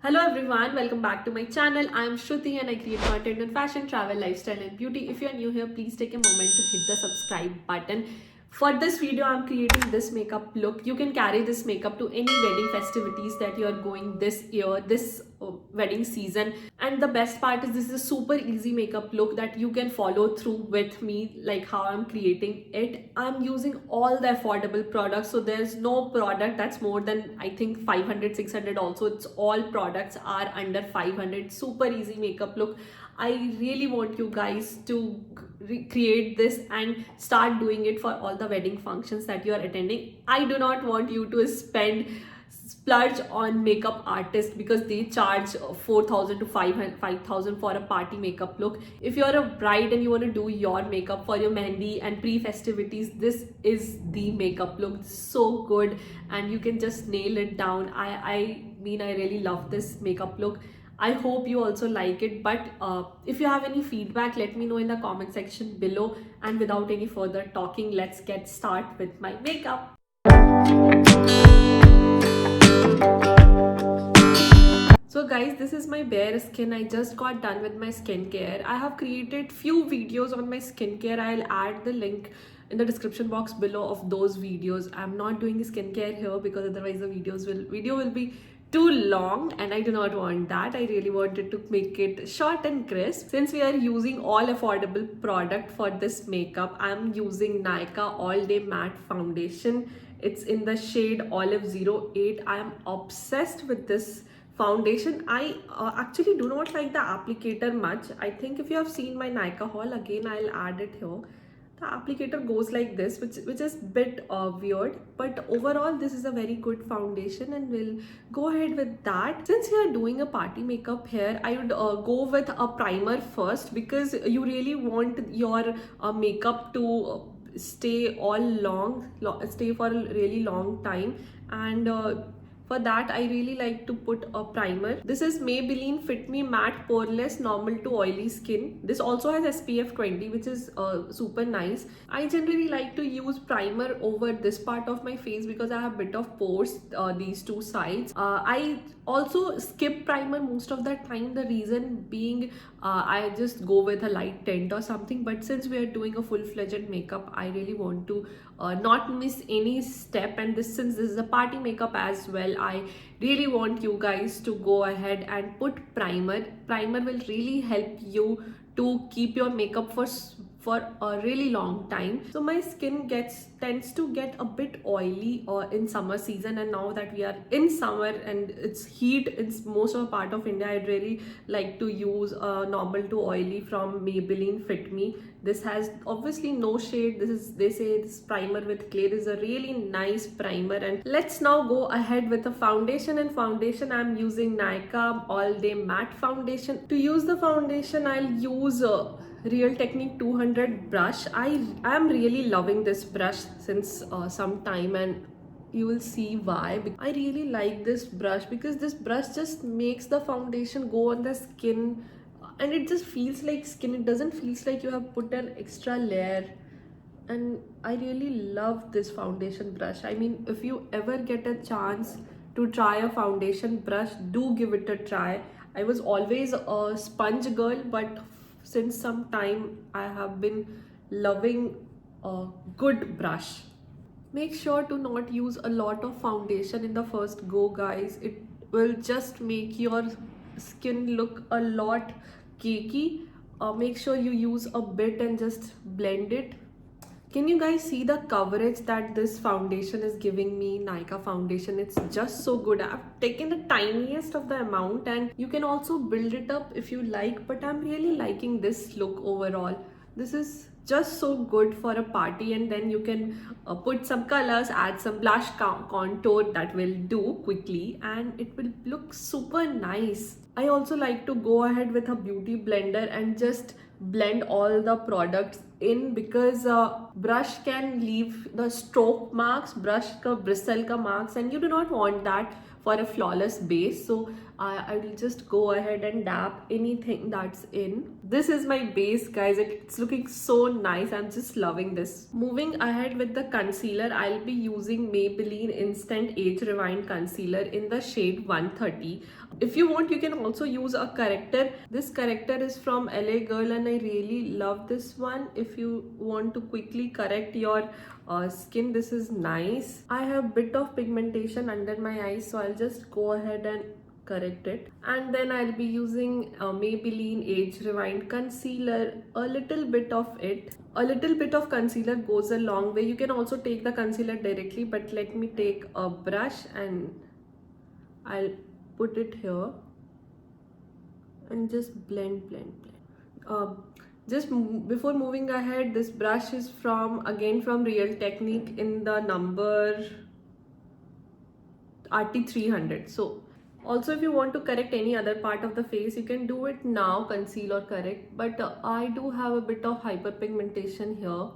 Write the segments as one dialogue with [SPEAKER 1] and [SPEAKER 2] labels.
[SPEAKER 1] Hello everyone, welcome back to my channel. I am Shruti and I create content on fashion, travel, lifestyle and beauty. If you are new here, please take a moment to hit the subscribe button. For this video, I am creating this makeup look. You can carry this makeup to any wedding festivities that you are going this year, this wedding season. And the best part is this is a super easy makeup look that you can follow through with me, like how I'm creating it. I'm using all the affordable products, so there's no product that's more than I think 500, 600. Also, it's all products are under 500. Super easy makeup look. I really want you guys to recreate this and start doing it for all the wedding functions that you are attending. I do not want you to splurge on makeup artists because they charge 4,000 to 5,000 for a party makeup look. If you're a bride and you want to do your makeup for your mehendi and pre-festivities, this is the makeup look. So good, and you can just nail it down. I mean, I really love this makeup look. I hope you also like it, but if you have any feedback, let me know in the comment section below. And without any further talking, let's get started with my makeup. So guys, this is my bare skin. I just got done with my skincare. I have created few videos on my skincare. I'll add the link in the description box below of those videos. I'm not doing skincare here because otherwise the video will be too long, and I do not want that. I really wanted to make it short and crisp. Since we are using all affordable product for this makeup, I'm using Nykaa All Day Matte Foundation. It's in the shade Olive 08. I am obsessed with this foundation. I actually do not like the applicator much. I think if you have seen my Nykaa haul, again I'll add it here. The applicator goes like this, which is bit weird, but overall this is a very good foundation, and we'll go ahead with that. Since we are doing a party makeup here, I would go with a primer first, because you really want your makeup to stay stay for a really long time. And for that, I really like to put a primer. This is Maybelline Fit Me Matte Poreless Normal to Oily Skin. This also has SPF 20, which is super nice. I generally like to use primer over this part of my face because I have a bit of pores, these two sides. I also skip primer most of the time. The reason being, I just go with a light tint or something. But since we are doing a full-fledged makeup, I really want to not miss any step. And since this is a party makeup as well, I really want you guys to go ahead and put primer. Primer will really help you to keep your makeup for a really long time. So my skin tends to get a bit oily in summer season, and now that we are in summer and it's heat in most of the part of India, I'd really like to use normal to oily from Maybelline Fit Me. This has obviously no shade. They say this primer with clay. This is a really nice primer. And let's now go ahead with the foundation. And foundation, I'm using Nykaa All Day Matte Foundation. To use the foundation, I'll use Real Technique 200 brush. I am really loving this brush since some time, and you will see why. I really like this brush because this brush just makes the foundation go on the skin, and it just feels like skin. It doesn't feel like you have put an extra layer. And I really love this foundation brush. I mean, if you ever get a chance to try a foundation brush, do give it a try. I was always a sponge girl, but since some time I have been loving a good brush. Make sure to not use a lot of foundation in the first go, guys. It will just make your skin look a lot cakey. Make sure you use a bit and just blend it. Can you guys see the coverage that this foundation is giving me? Nykaa foundation, it's just so good. I've taken the tiniest of the amount, and you can also build it up if you like, but I'm really liking this look overall. This is just so good for a party, and then you can put some colors, add some blush contour. That will do quickly, and it will look super nice. I also like to go ahead with a beauty blender and just blend all the products in, because brush can leave the stroke marks, brush ka bristle ka marks, and you do not want that for a flawless base. So I will just go ahead and dab anything that's in. This is my base, guys. It's looking so nice. I'm just loving this. Moving ahead with the concealer, I'll be using Maybelline Instant Age Rewind Concealer in the shade 130. If you want, you can also use a corrector. This corrector is from LA Girl and I really love this one. If you want to quickly correct your skin, this is nice. I have bit of pigmentation under my eyes, so I'll just go ahead and correct it. And then I'll be using Maybelline Age Rewind Concealer, a little bit of it. A little bit of concealer goes a long way. You can also take the concealer directly, but let me take a brush and I'll put it here and just blend. Before moving ahead, this brush is again from Real Technique in the number RT300. So also, if you want to correct any other part of the face, you can do it now, conceal or correct. But I do have a bit of hyperpigmentation here,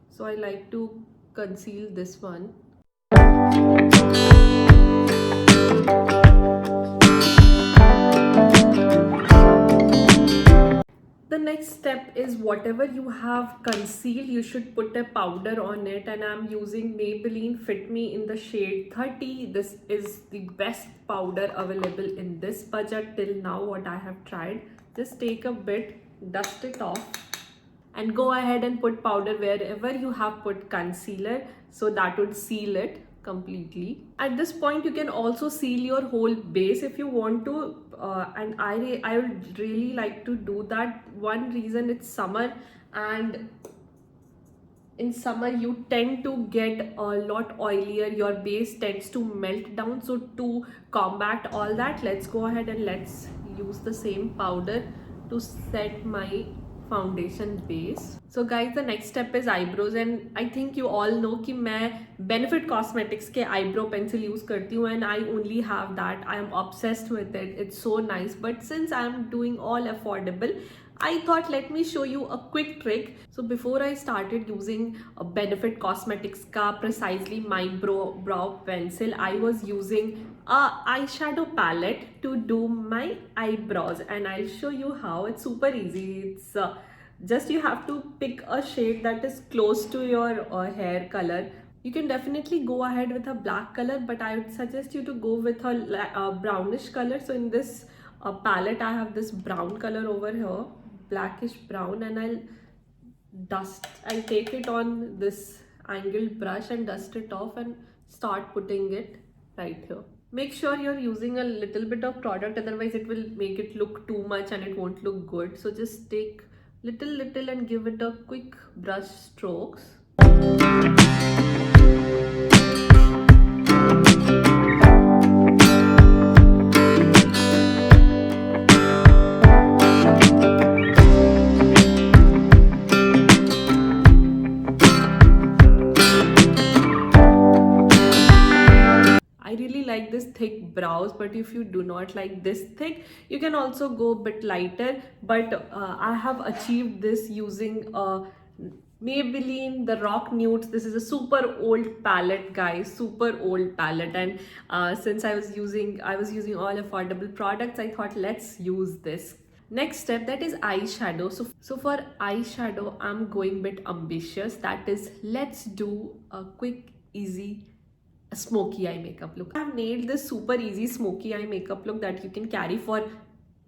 [SPEAKER 1] so I like to conceal this one. The next step is whatever you have concealed, you should put a powder on it, and I'm using Maybelline Fit Me in the shade 30. This is the best powder available in this budget till now what I have tried. Just take a bit, dust it off, and go ahead and put powder wherever you have put concealer, so that would seal it completely. At this point, you can also seal your whole base if you want to, and I would really like to do that. One reason, it's summer, and in summer you tend to get a lot oilier, your base tends to melt down. So to combat all that, let's go ahead and let's use the same powder to set my foundation base. So guys, the next step is eyebrows, and I think you all know कि मैं Benefit Cosmetics के eyebrow pencil use करती हूँ, and I only have that. I am obsessed with it. It's so nice. But since I am doing all affordable, I thought let me show you a quick trick. So before I started using a Benefit Cosmetics ka precisely my brow pencil, I was using a eyeshadow palette to do my eyebrows, and I'll show you how. It's super easy. It's just you have to pick a shade that is close to your hair color. You can definitely go ahead with a black color, but I would suggest you to go with a brownish color. So in this palette, I have this brown color over here, blackish brown, and I'll take it on this angled brush and dust it off and start putting it right here. Make sure you're using a little bit of product, otherwise it will make it look too much and it won't look good. So just take little and give it a quick brush strokes. Like this thick brows, but if you do not like this thick, you can also go a bit lighter. But I have achieved this using Maybelline the Rock Nudes. This is a super old palette, guys, super old palette, and since I was using all affordable products, I thought let's use this. Next step, that is eyeshadow. So for eyeshadow, I'm going a bit ambitious. That is, let's do a quick, easy smoky eye makeup look. I have nailed this super easy smoky eye makeup look that you can carry for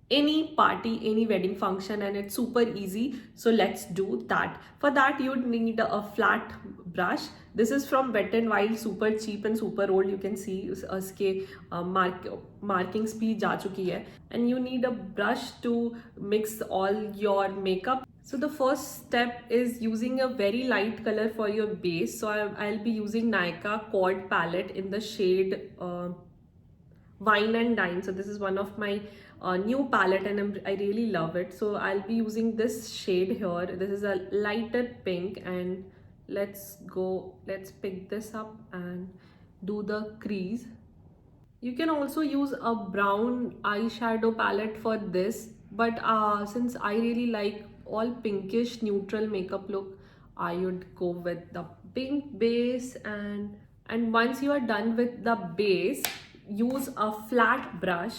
[SPEAKER 1] any party, any wedding function, and it's super easy. So let's do that. For that, you'd need a flat brush. This is from Wet n Wild, super cheap and super old. You can see uske markings bhi ja chuki hai. And you need a brush to mix all your makeup. So the first step is using a very light color for your base. So I'll be using Nykaa Quad palette in the shade Wine and Dine. So this is one of my new palette, and I really love it. So I'll be using this shade here. This is a lighter pink, and let's pick this up and do the crease. You can also use a brown eyeshadow palette for this, but since I really like all pinkish neutral makeup look, I would go with the pink base. And once you are done with the base, use a flat brush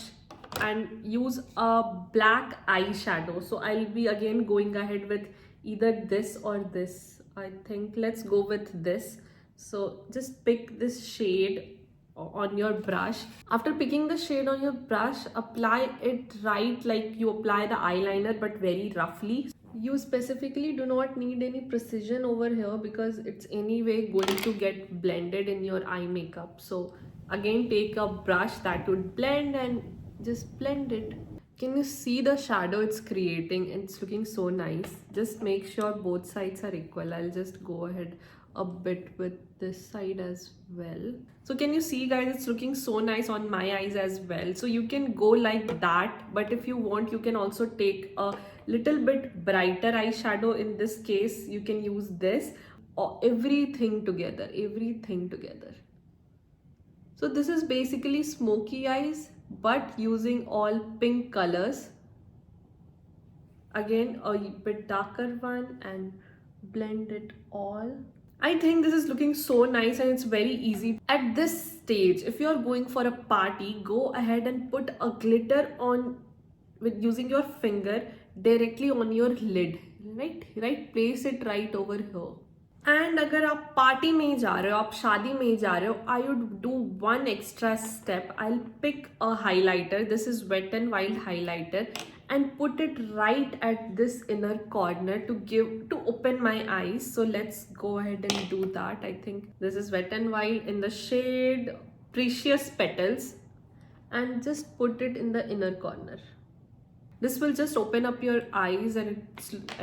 [SPEAKER 1] and use a black eyeshadow. So I'll be again going ahead with either this or this. I think let's go with this. So just pick this shade on your brush. After picking the shade on your brush, apply it right like you apply the eyeliner, but very roughly. You specifically do not need any precision over here because it's anyway going to get blended in your eye makeup. So again, take a brush that would blend and just blend it. Can you see the shadow it's creating? It's looking so nice. Just make sure both sides are equal. I'll just go ahead a bit with this side as well. So can you see, guys, it's looking so nice on my eyes as well. So you can go like that, but if you want, you can also take a little bit brighter eyeshadow. In this case, you can use this, or everything together, everything together. So this is basically smoky eyes, but using all pink colors. Again, a bit darker one, and blend it all. I think this is looking so nice and it's very easy. At this stage, if you're going for a party, go ahead and put a glitter on with using your finger directly on your lid. Right? Place it right over here. And अगर आप party में जा रहे हो, आप शादी में जा रहे हो, I would do one extra step. I'll pick a highlighter. This is Wet n Wild highlighter, and put it right at this inner corner to open my eyes. So let's go ahead and do that. I think this is Wet n Wild in the shade Precious Petals, and just put it in the inner corner. This will just open up your eyes, and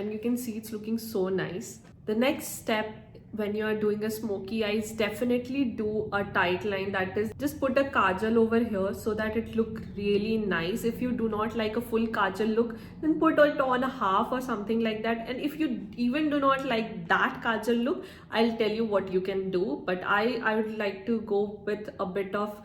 [SPEAKER 1] you can see it's looking so nice. The next step when you are doing a smoky eyes, definitely do a tight line. That is, just put a kajal over here so that it look really nice. If you do not like a full kajal look, then put it on a half or something like that. And if you even do not like that kajal look, I'll tell you what you can do. But I would like to go with a bit of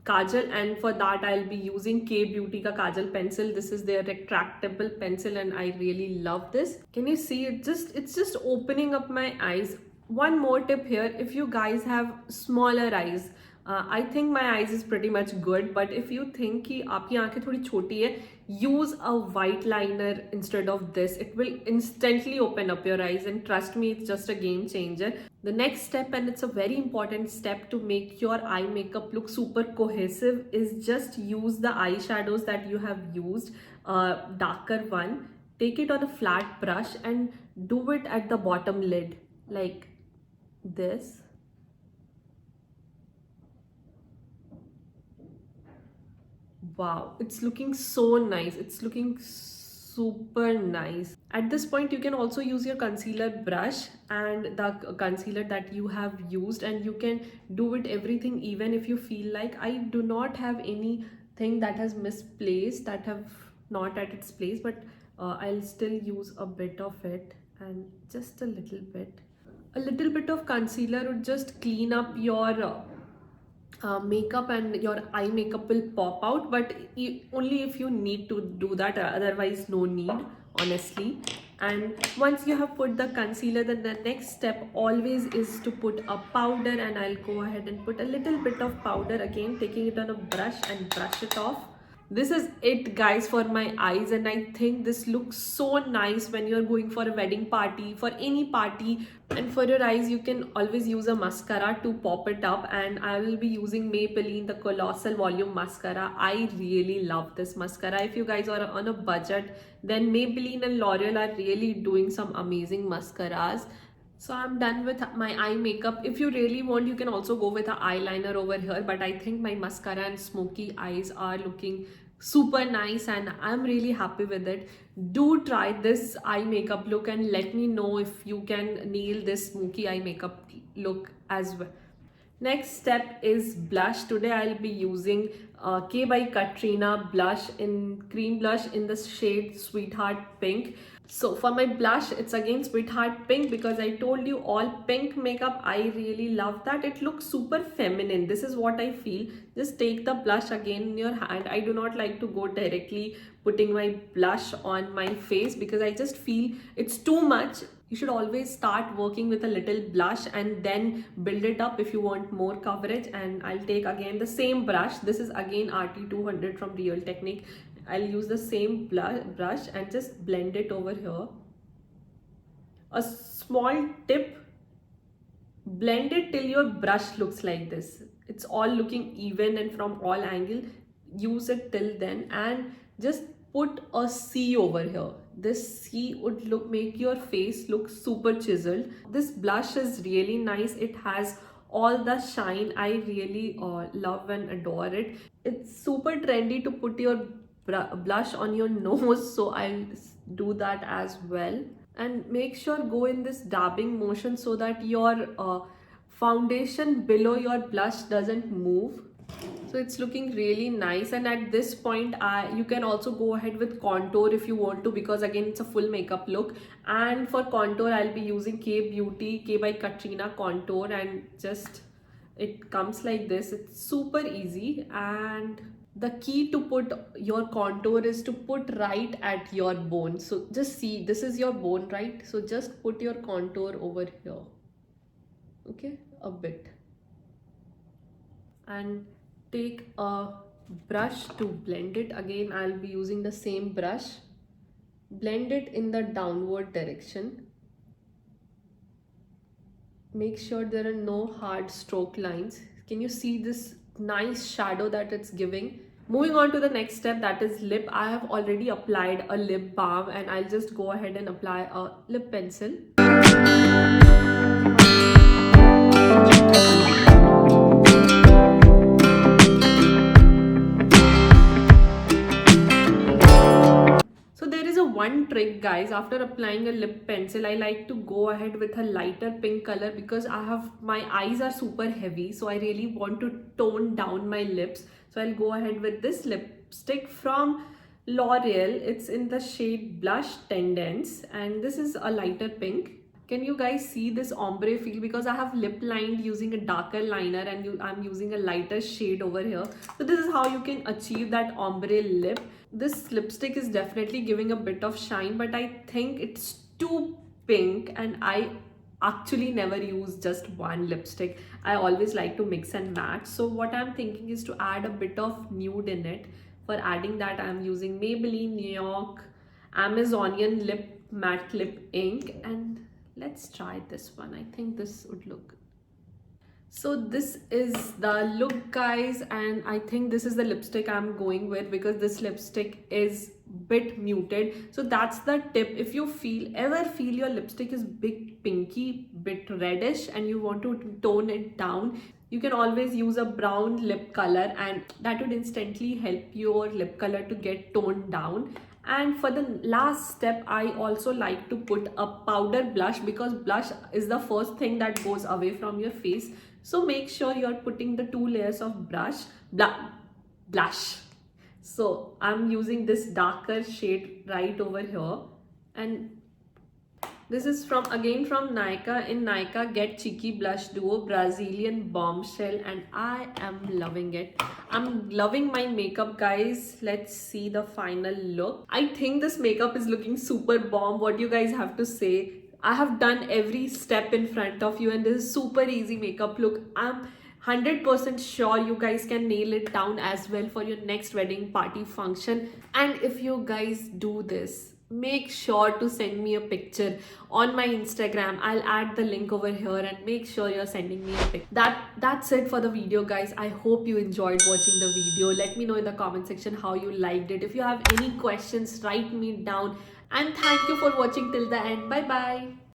[SPEAKER 1] kajal, and for that I'll be using K Beauty ka kajal pencil. This is their retractable pencil and I really love this. Can you see it? It's just opening up my eyes. One more tip here, if you guys have smaller eyes, I think my eyes is pretty much good, but if you think कि आपकी आंखें थोड़ी छोटी है, use a white liner instead of this. It will instantly open up your eyes, and trust me, it's just a game changer. The next step, and it's a very important step to make your eye makeup look super cohesive, is just use the eyeshadows that you have used, darker one. Take it on a flat brush and do it at the bottom lid like this. Wow, it's looking so nice. It's looking super nice. At this point, you can also use your concealer brush and the concealer that you have used, and you can do it everything even if you feel like. I do not have anything that has misplaced, that have not at its place, but I'll still use a bit of it, and just a little bit. A little bit of concealer would just clean up your makeup, and your eye makeup will pop out, but only if you need to do that, otherwise no need, honestly. And once you have put the concealer, then the next step always is to put a powder, and I'll go ahead and put a little bit of powder, again taking it on a brush and brush it off. This is it, guys, for my eyes, and I think this looks so nice when you're going for a wedding party, for any party. And for your eyes, you can always use a mascara to pop it up, and I will be using Maybelline the Colossal Volume Mascara. I really love this mascara. If you guys are on a budget, then Maybelline and L'Oreal are really doing some amazing mascaras. So I'm done with my eye makeup. If you really want, you can also go with an eyeliner over here, but I think my mascara and smoky eyes are looking super nice and I'm really happy with it. Do try this eye makeup look and let me know if you can nail this smoky eye makeup look as well. Next step is blush. Today I'll be using K by Katrina blush, in cream blush in the shade Sweetheart Pink. So for my blush, it's again Sweetheart Pink, because I told you all pink makeup, I really love that. It looks super feminine. This is what I feel. Just take the blush again in your hand. I do not like to go directly putting my blush on my face because I just feel it's too much. You should always start working with a little blush and then build it up if you want more coverage. And I'll take again the same brush. This is again RT200 from Real Technique. I'll use the same brush and just blend it over here. A small tip, blend it till your brush looks like this. It's all looking even and from all angle. Use it till then and just put a C over here. This C would make your face look super chiseled. This blush is really nice. It has all the shine. I really love and adore it. It's super trendy to put your blush on your nose, so I'll do that as well. And make sure go in this dabbing motion so that your foundation below your blush doesn't move. So it's looking really nice, and at this point you can also go ahead with contour if you want to, because again it's a full makeup look. And for contour I'll be using K Beauty K by Katrina contour, and just it comes like this. It's super easy, and the key to put your contour is to put right at your bone. So just see, this is your bone, right? So just put your contour over here, okay, a bit, and take a brush to blend it. Again I'll be using the same brush. Blend it in the downward direction. Make sure there are no hard stroke lines. Can you see this nice shadow that it's giving? Moving on to the next step, that is lip. I have already applied a lip balm, and I'll just go ahead and apply a lip pencil. One trick, guys, after applying a lip pencil, I like to go ahead with a lighter pink color, because my eyes are super heavy, so I really want to tone down my lips. So I'll go ahead with this lipstick from L'Oreal. It's in the shade Blush Tendance, and this is a lighter pink. Can you guys see this ombre feel? Because I have lip lined using a darker liner, and I'm using a lighter shade over here. So this is how you can achieve that ombre lip. This lipstick is definitely giving a bit of shine, but I think it's too pink, and I actually never use just one lipstick. I always like to mix and match. So what I'm thinking is to add a bit of nude in it. For adding that, I'm using Maybelline New York Amazonian Lip Matte Lip Ink, and let's try this one. I think this would look good. So this is the look, guys, and I think this is the lipstick I'm going with, because this lipstick is bit muted. So that's the tip. If you ever feel your lipstick is bit pinky, bit reddish, and you want to tone it down, you can always use a brown lip color, and that would instantly help your lip color to get toned down. And for the last step, I also like to put a powder blush, because blush is the first thing that goes away from your face. So make sure you're putting the 2 layers of blush. So I'm using this darker shade right over here, and this is again from Nykaa. In Nykaa Get Cheeky Blush Duo Brazilian Bombshell, and I am loving it. I'm loving my makeup, guys. Let's see the final look. I think this makeup is looking super bomb. What do you guys have to say? I have done every step in front of you, and this is super easy makeup look. I'm 100% sure you guys can nail it down as well for your next wedding party function. And if you guys do this, make sure to send me a picture on my Instagram. I'll add the link over here, and make sure you're sending me a pic. That's it for the video, guys. I hope you enjoyed watching the video. Let me know in the comment section how you liked it. If you have any questions, write me down. And thank you for watching till the end. Bye bye.